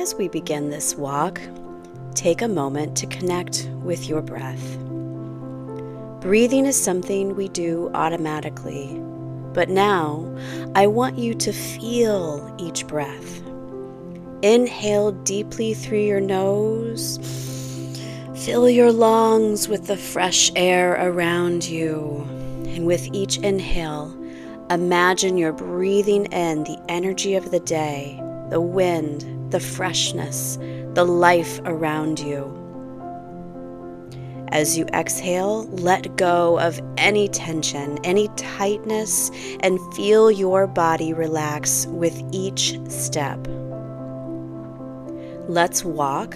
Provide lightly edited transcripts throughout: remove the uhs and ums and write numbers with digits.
As we begin this walk, take a moment to connect with your breath. Breathing is something we do automatically, but now I want you to feel each breath. Inhale deeply through your nose. Fill your lungs with the fresh air around you. And with each inhale, imagine you're breathing in the energy of the day, the wind, the freshness, the life around you. As you exhale, let go of any tension, any tightness, and feel your body relax with each step. Let's walk,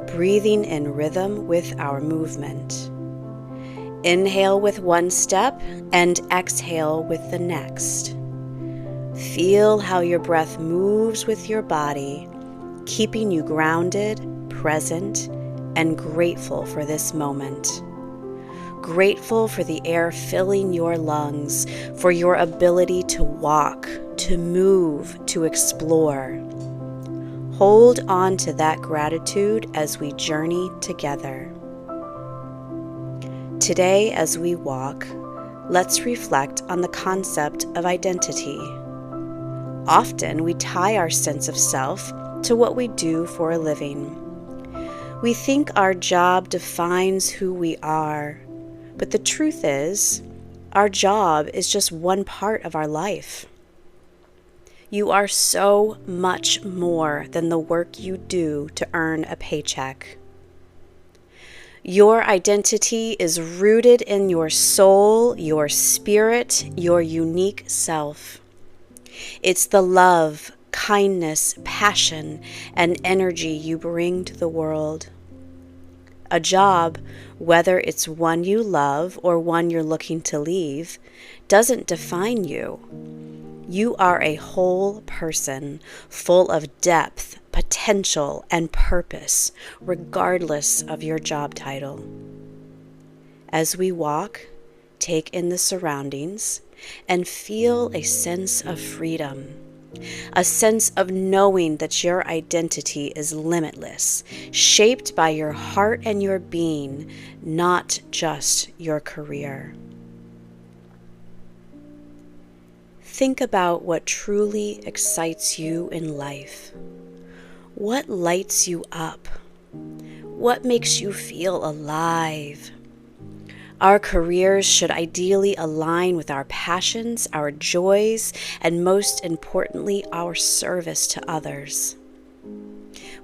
breathing in rhythm with our movement. Inhale with one step and exhale with the next. Feel how your breath moves with your body, keeping you grounded, present, and grateful for this moment. Grateful for the air filling your lungs, for your ability to walk, to move, to explore. Hold on to that gratitude as we journey together. Today, as we walk, let's reflect on the concept of identity. Often, we tie our sense of self to what we do for a living. We think our job defines who we are, but the truth is, our job is just one part of our life. You are so much more than the work you do to earn a paycheck. Your identity is rooted in your soul, your spirit, your unique self. It's the love, kindness, passion, and energy you bring to the world. A job, whether it's one you love or one you're looking to leave, doesn't define you. You are a whole person, full of depth, potential, and purpose, regardless of your job title. As we walk, take in the surroundings and feel a sense of freedom, a sense of knowing that your identity is limitless, shaped by your heart and your being, not just your career. Think about what truly excites you in life. What lights you up? What makes you feel alive? Our careers should ideally align with our passions, our joys, and most importantly, our service to others.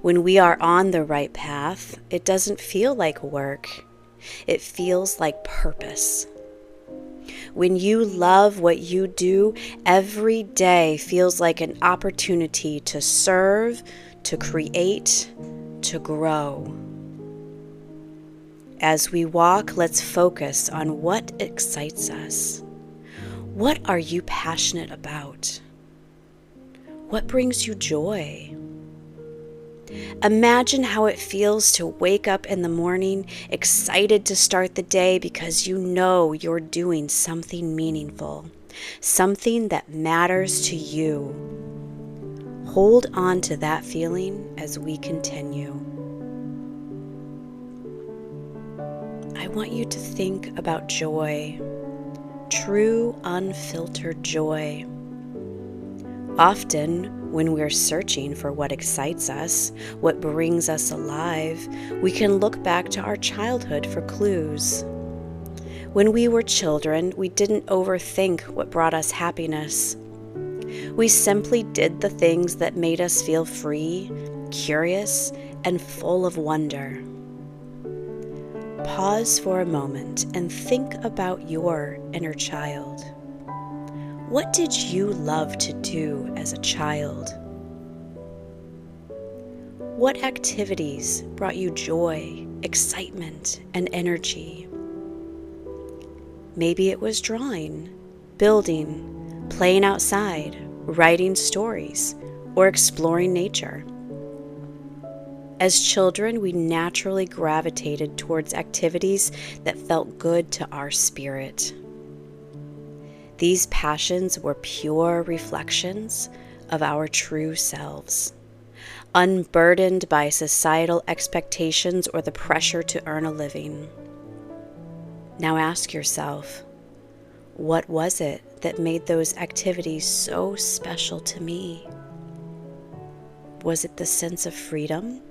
When we are on the right path, it doesn't feel like work. It feels like purpose. When you love what you do, every day feels like an opportunity to serve, to create, to grow. As we walk, let's focus on what excites us. What are you passionate about? What brings you joy? Imagine how it feels to wake up in the morning excited to start the day because you know you're doing something meaningful, something that matters to you. Hold on to that feeling as we continue. I want you to think about joy, true, unfiltered joy. Often, when we're searching for what excites us, what brings us alive, we can look back to our childhood for clues. When we were children, we didn't overthink what brought us happiness. We simply did the things that made us feel free, curious, and full of wonder. Pause for a moment and think about your inner child. What did you love to do as a child? What activities brought you joy, excitement, and energy? Maybe it was drawing, building, playing outside, writing stories, or exploring nature. As children, we naturally gravitated towards activities that felt good to our spirit. These passions were pure reflections of our true selves, unburdened by societal expectations or the pressure to earn a living. Now ask yourself, what was it that made those activities so special to me? Was it the sense of freedom,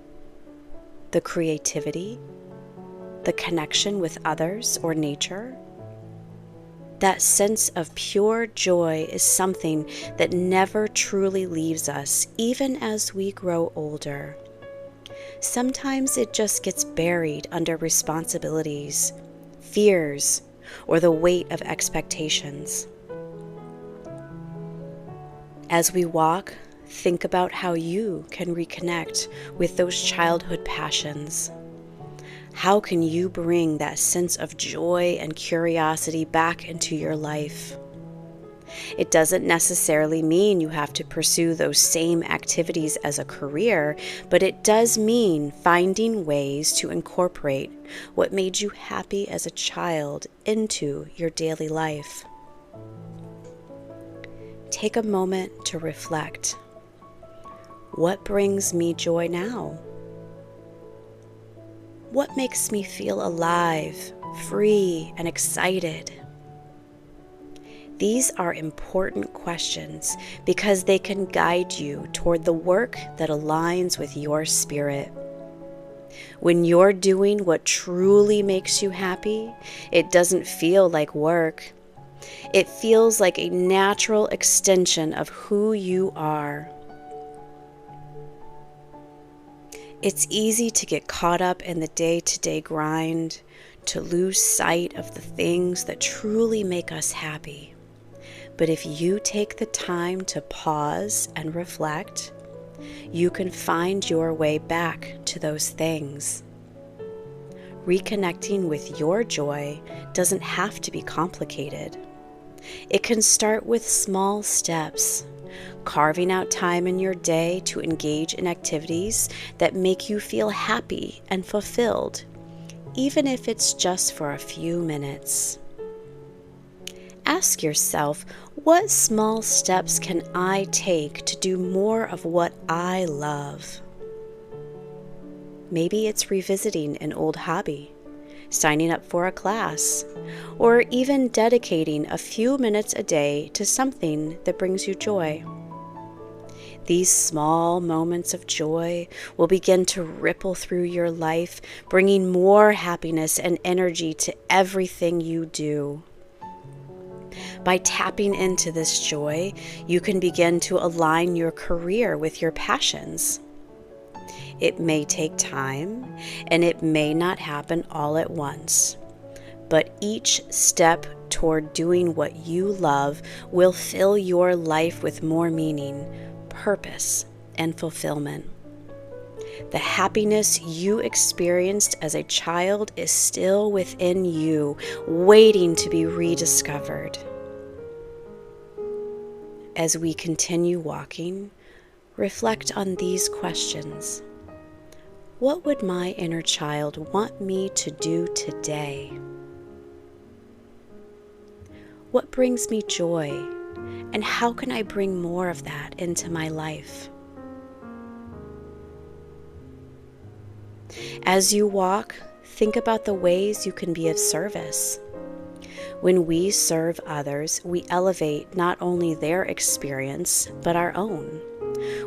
the creativity, the connection with others or nature? That sense of pure joy is something that never truly leaves us, even as we grow older. Sometimes it just gets buried under responsibilities, fears, or the weight of expectations. As we walk, think about how you can reconnect with those childhood passions. How can you bring that sense of joy and curiosity back into your life? It doesn't necessarily mean you have to pursue those same activities as a career, but it does mean finding ways to incorporate what made you happy as a child into your daily life. Take a moment to reflect. What brings me joy now? What makes me feel alive, free, and excited? These are important questions because they can guide you toward the work that aligns with your spirit. When you're doing what truly makes you happy, it doesn't feel like work. It feels like a natural extension of who you are. It's easy to get caught up in the day-to-day grind, to lose sight of the things that truly make us happy. But if you take the time to pause and reflect, you can find your way back to those things. Reconnecting with your joy doesn't have to be complicated. It can start with small steps, carving out time in your day to engage in activities that make you feel happy and fulfilled, even if it's just for a few minutes. Ask yourself, what small steps can I take to do more of what I love? Maybe it's revisiting an old hobby, signing up for a class, or even dedicating a few minutes a day to something that brings you joy. These small moments of joy will begin to ripple through your life, bringing more happiness and energy to everything you do. By tapping into this joy, you can begin to align your career with your passions. It may take time, and it may not happen all at once, but each step toward doing what you love will fill your life with more meaning, purpose, and fulfillment. The happiness you experienced as a child is still within you, waiting to be rediscovered. As we continue walking, reflect on these questions. What would my inner child want me to do today? What brings me joy, and how can I bring more of that into my life? As you walk, think about the ways you can be of service. When we serve others, we elevate not only their experience, but our own.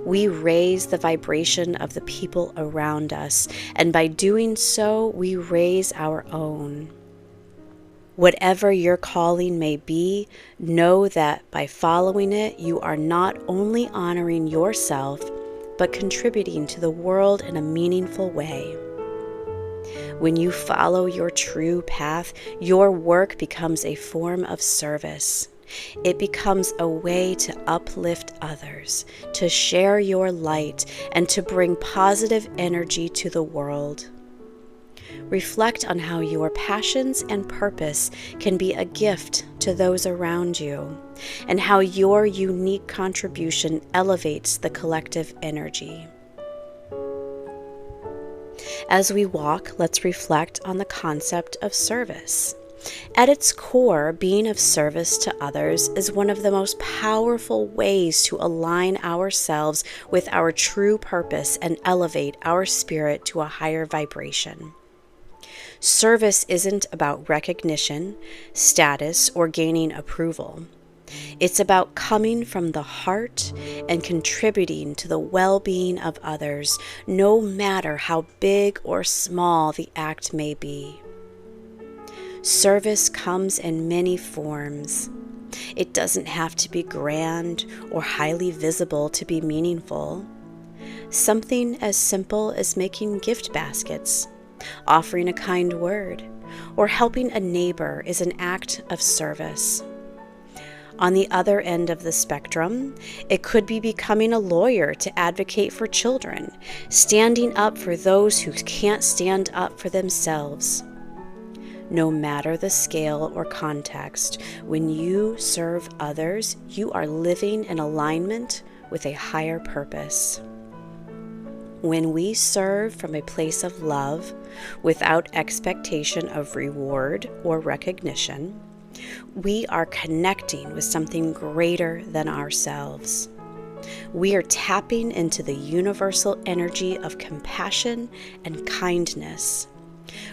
We raise the vibration of the people around us, and by doing so, we raise our own. Whatever your calling may be, know that by following it, you are not only honoring yourself, but contributing to the world in a meaningful way. When you follow your true path, your work becomes a form of service. It becomes a way to uplift others, to share your light, and to bring positive energy to the world. Reflect on how your passions and purpose can be a gift to those around you, and how your unique contribution elevates the collective energy. As we walk, let's reflect on the concept of service. At its core, being of service to others is one of the most powerful ways to align ourselves with our true purpose and elevate our spirit to a higher vibration. Service isn't about recognition, status, or gaining approval. It's about coming from the heart and contributing to the well-being of others, no matter how big or small the act may be. Service comes in many forms. It doesn't have to be grand or highly visible to be meaningful. Something as simple as making gift baskets, offering a kind word, or helping a neighbor is an act of service. On the other end of the spectrum, it could be becoming a lawyer to advocate for children, standing up for those who can't stand up for themselves. No matter the scale or context, when you serve others, you are living in alignment with a higher purpose. When we serve from a place of love, without expectation of reward or recognition, we are connecting with something greater than ourselves. We are tapping into the universal energy of compassion and kindness,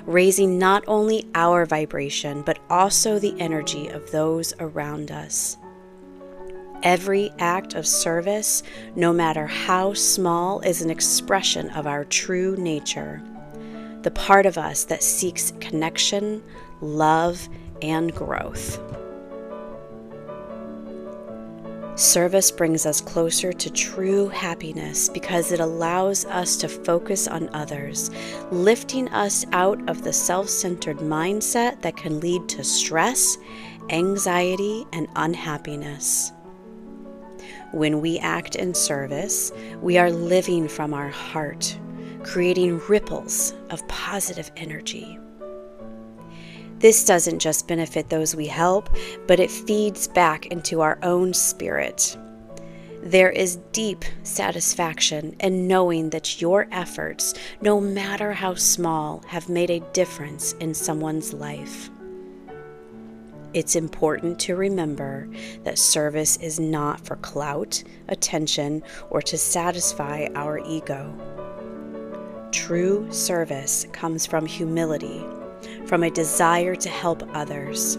raising not only our vibration, but also the energy of those around us. Every act of service, no matter how small, is an expression of our true nature, the part of us that seeks connection, love, and growth. Service brings us closer to true happiness because it allows us to focus on others, lifting us out of the self-centered mindset that can lead to stress, anxiety, and unhappiness. When we act in service, we are living from our heart, creating ripples of positive energy. This doesn't just benefit those we help, but it feeds back into our own spirit. There is deep satisfaction in knowing that your efforts, no matter how small, have made a difference in someone's life. It's important to remember that service is not for clout, attention, or to satisfy our ego. True service comes from humility, from a desire to help others,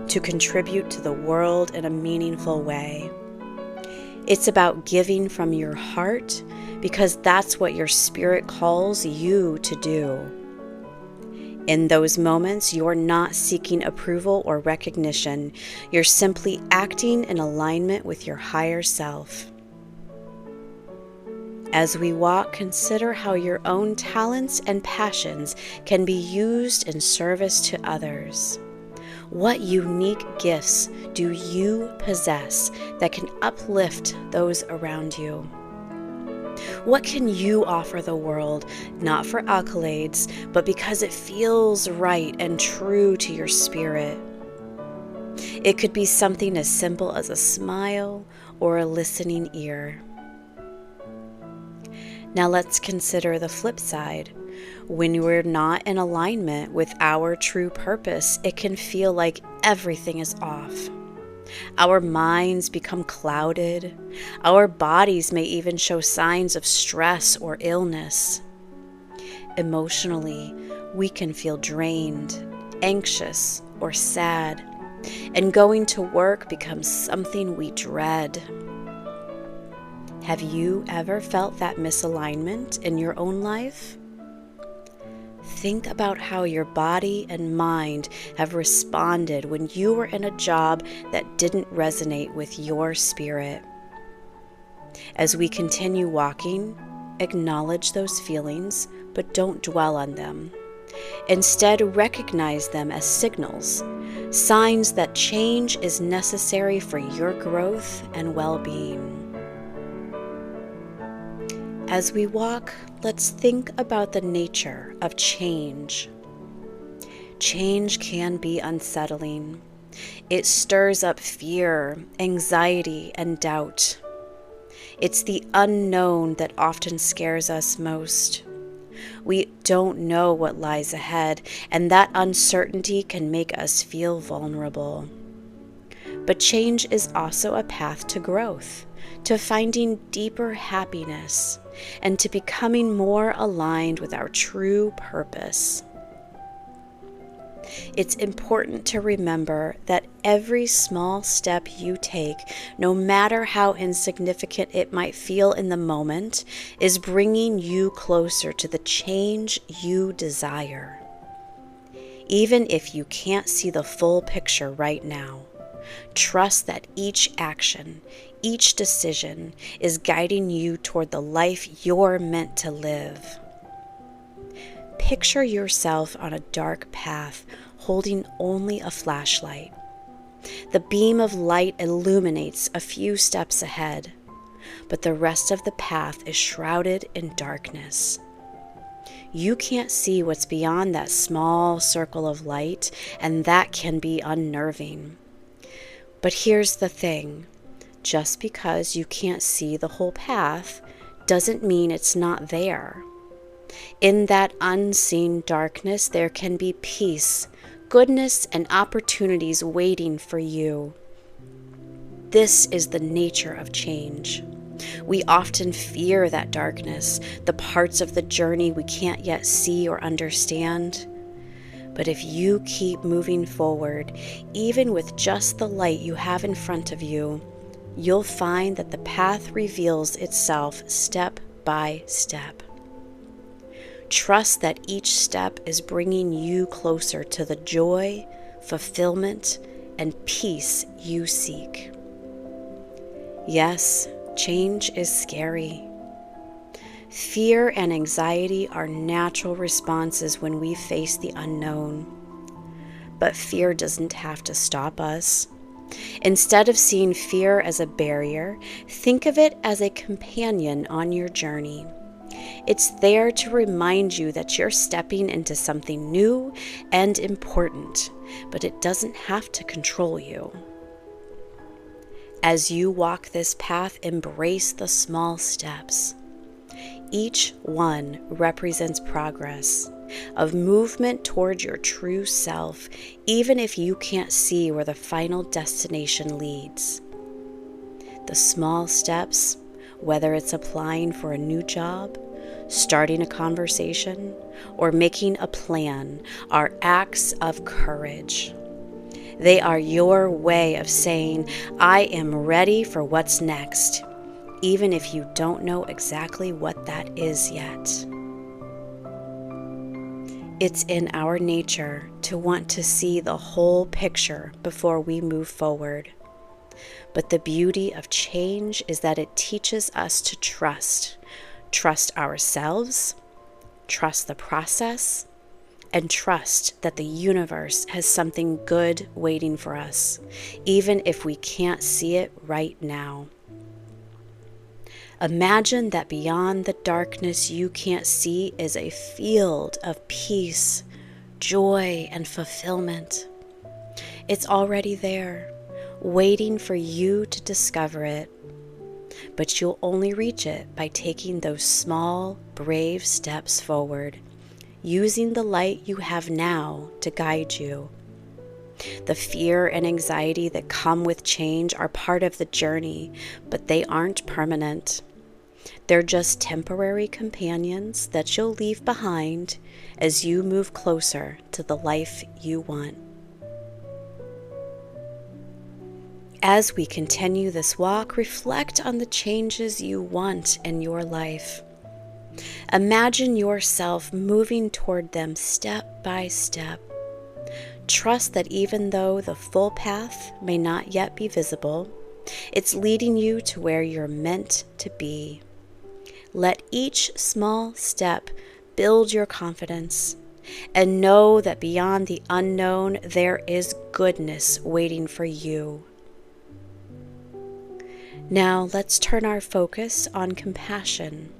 to contribute to the world in a meaningful way. It's about giving from your heart because that's what your spirit calls you to do. In those moments, you're not seeking approval or recognition. You're simply acting in alignment with your higher self. As we walk, consider how your own talents and passions can be used in service to others. What unique gifts do you possess that can uplift those around you? What can you offer the world, not for accolades, but because it feels right and true to your spirit? It could be something as simple as a smile or a listening ear. Now let's consider the flip side. When we're not in alignment with our true purpose, it can feel like everything is off. Our minds become clouded. Our bodies may even show signs of stress or illness. Emotionally, we can feel drained, anxious, or sad, and going to work becomes something we dread. Have you ever felt that misalignment in your own life? Think about how your body and mind have responded when you were in a job that didn't resonate with your spirit. As we continue walking, acknowledge those feelings, but don't dwell on them. Instead, recognize them as signals, signs that change is necessary for your growth and well-being. As we walk, let's think about the nature of change. Change can be unsettling. It stirs up fear, anxiety, and doubt. It's the unknown that often scares us most. We don't know what lies ahead, and that uncertainty can make us feel vulnerable. But change is also a path to growth, to finding deeper happiness, and to becoming more aligned with our true purpose. It's important to remember that every small step you take, no matter how insignificant it might feel in the moment, is bringing you closer to the change you desire. Even if you can't see the full picture right now, trust that each action, each decision is guiding you toward the life you're meant to live. Picture yourself on a dark path, holding only a flashlight. The beam of light illuminates a few steps ahead, but the rest of the path is shrouded in darkness. You can't see what's beyond that small circle of light, and that can be unnerving. But here's the thing. Just because you can't see the whole path doesn't mean it's not there. In that unseen darkness, there can be peace, goodness, and opportunities waiting for you. This is the nature of change. We often fear that darkness, the parts of the journey we can't yet see or understand. But if you keep moving forward, even with just the light you have in front of you, you'll find that the path reveals itself step by step. Trust that each step is bringing you closer to the joy, fulfillment, and peace you seek. Yes, change is scary. Fear and anxiety are natural responses when we face the unknown. But fear doesn't have to stop us. Instead of seeing fear as a barrier, think of it as a companion on your journey. It's there to remind you that you're stepping into something new and important, but it doesn't have to control you. As you walk this path, embrace the small steps. Each one represents progress, of movement toward your true self, even if you can't see where the final destination leads. The small steps, whether it's applying for a new job, starting a conversation, or making a plan, are acts of courage. They are your way of saying, I am ready for what's next, even if you don't know exactly what that is yet. It's in our nature to want to see the whole picture before we move forward. But the beauty of change is that it teaches us to trust ourselves, trust the process, and trust that the universe has something good waiting for us, even if we can't see it right now. Imagine that beyond the darkness you can't see is a field of peace, joy, and fulfillment. It's already there, waiting for you to discover it. But you'll only reach it by taking those small, brave steps forward, using the light you have now to guide you. The fear and anxiety that come with change are part of the journey, but they aren't permanent. They're just temporary companions that you'll leave behind as you move closer to the life you want. As we continue this walk, reflect on the changes you want in your life. Imagine yourself moving toward them step by step. Trust that even though the full path may not yet be visible, it's leading you to where you're meant to be. Let each small step build your confidence, and know that beyond the unknown there is goodness waiting for you. Now let's turn our focus on compassion.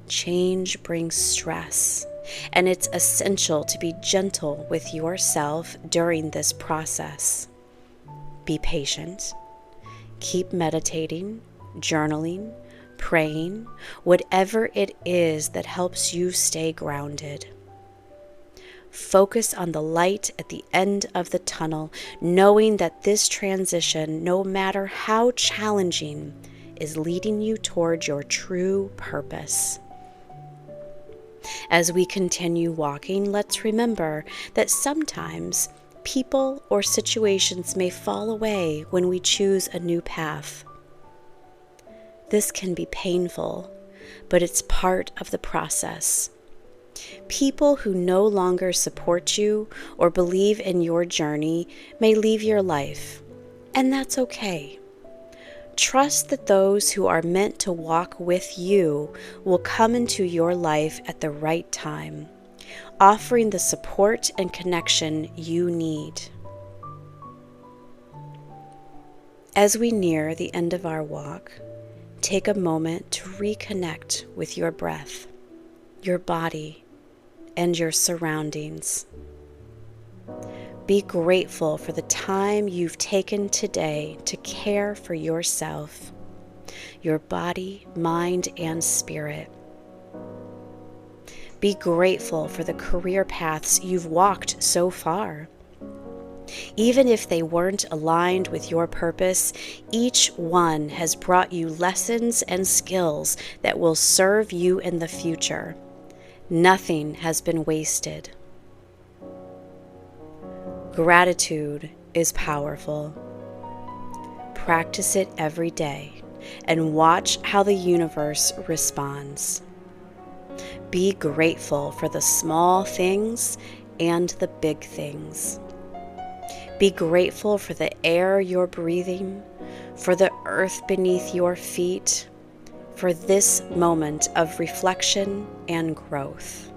Change brings stress, and it's essential to be gentle with yourself during this process. Be patient. Keep meditating, journaling, praying, whatever it is that helps you stay grounded. Focus on the light at the end of the tunnel, knowing that this transition, no matter how challenging, is leading you towards your true purpose. As we continue walking, let's remember that sometimes people or situations may fall away when we choose a new path. This can be painful, but it's part of the process. People who no longer support you or believe in your journey may leave your life, and that's okay. Trust that those who are meant to walk with you will come into your life at the right time, offering the support and connection you need. As we near the end of our walk, take a moment to reconnect with your breath, your body, and your surroundings. Be grateful for the time you've taken today to care for yourself, your body, mind, and spirit. Be grateful for the career paths you've walked so far. Even if they weren't aligned with your purpose, each one has brought you lessons and skills that will serve you in the future. Nothing has been wasted. Gratitude is powerful. Practice it every day and watch how the universe responds. Be grateful for the small things and the big things. Be grateful for the air you're breathing, for the earth beneath your feet, for this moment of reflection and growth.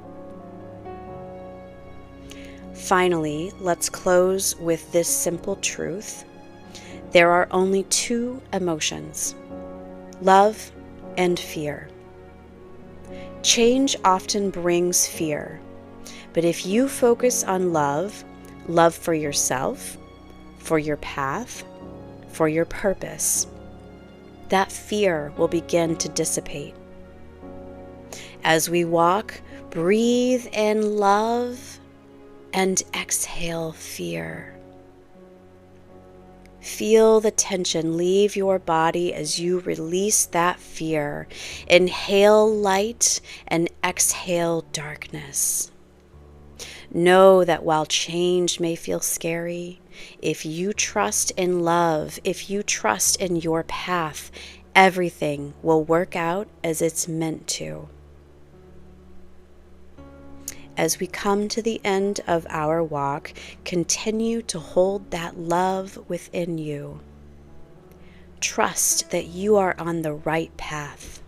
Finally, let's close with this simple truth. There are only two emotions, love and fear. Change often brings fear, but if you focus on love for yourself, for your path, for your purpose, that fear will begin to dissipate. As we walk, breathe in love and exhale fear. Feel the tension leave your body as you release that fear. Inhale light and exhale darkness. Know that while change may feel scary, if you trust in love, if you trust in your path, everything will work out as it's meant to. As we come to the end of our walk, continue to hold that love within you. Trust that you are on the right path.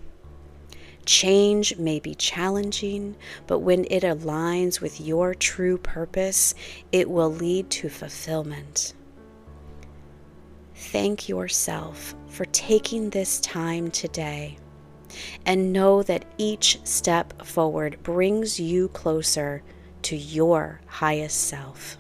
Change may be challenging, but when it aligns with your true purpose, it will lead to fulfillment. Thank yourself for taking this time today, and know that each step forward brings you closer to your highest self.